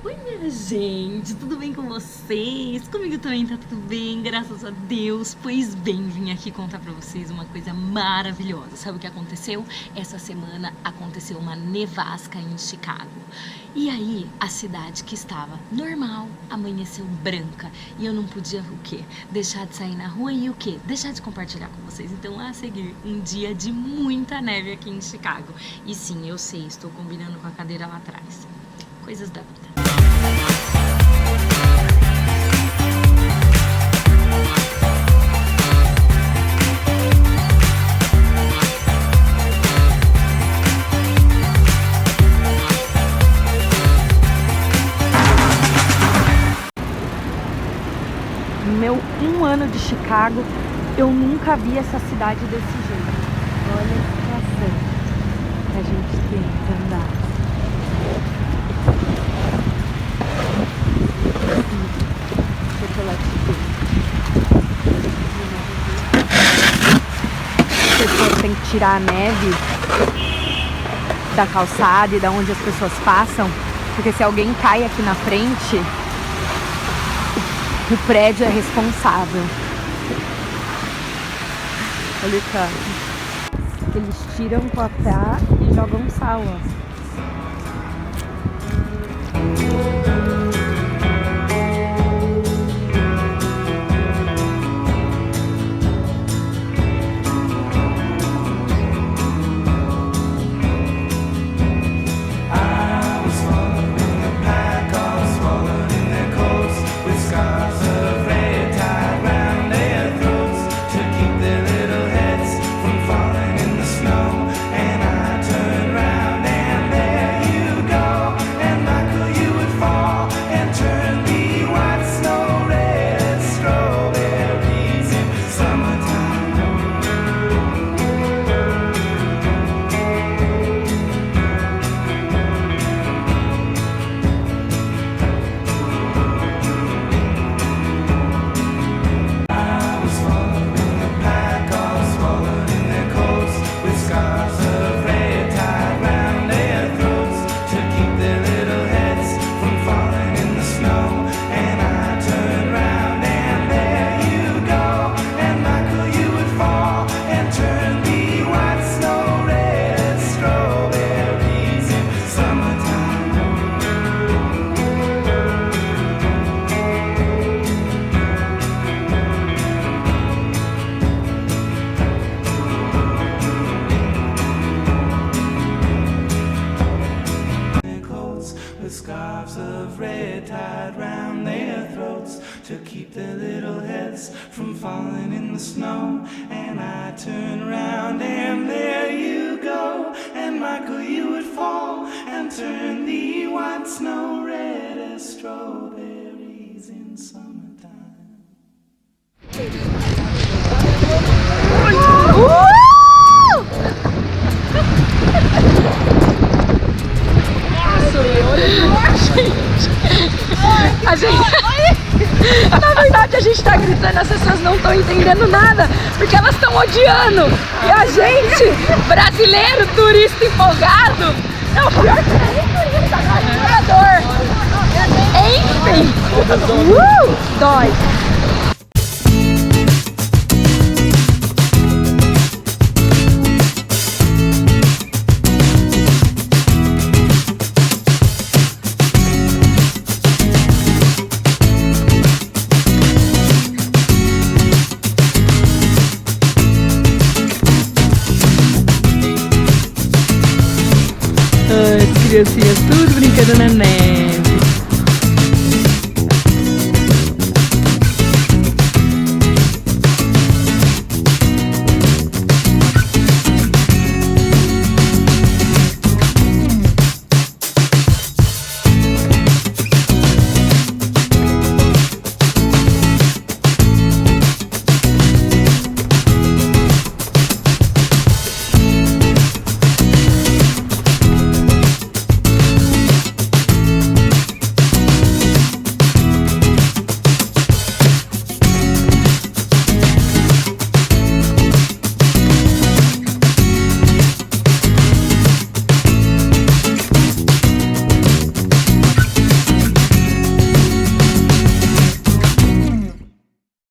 Oi, minha gente, tudo bem com vocês? Comigo também tá tudo bem, graças a Deus. Pois bem, vim aqui contar pra vocês uma coisa maravilhosa. Sabe o que aconteceu? Essa semana aconteceu uma nevasca em Chicago. E aí, a cidade que estava normal amanheceu branca. E eu não podia o quê? Deixar de sair na rua e o quê? Deixar de compartilhar com vocês. Então, a seguir, um dia de muita neve aqui em Chicago. E sim, eu sei, estou combinando com a cadeira lá atrás. Coisas da vida. Meu 1 ano de Chicago, eu nunca vi essa cidade desse jeito. Olha a situação que a gente tem que andar. As pessoas têm que tirar a neve da calçada e da onde as pessoas passam, porque se alguém cai aqui na frente, o prédio é responsável. Olha o carro. Eles tiram o papá e jogam sal, ó. Scarves of red tied round their throats to keep their little heads from falling in the snow. And I turn around and there you go. And Michael, you would fall and turn the white snow red as strawberries in summertime. A gente, na verdade, a gente tá gritando, as pessoas não estão entendendo nada, porque elas estão odiando. E a gente, brasileiro, turista empolgado, é o pior que nem turista, morador. Enfim, dói. As criancinhas tudo brincando na neve.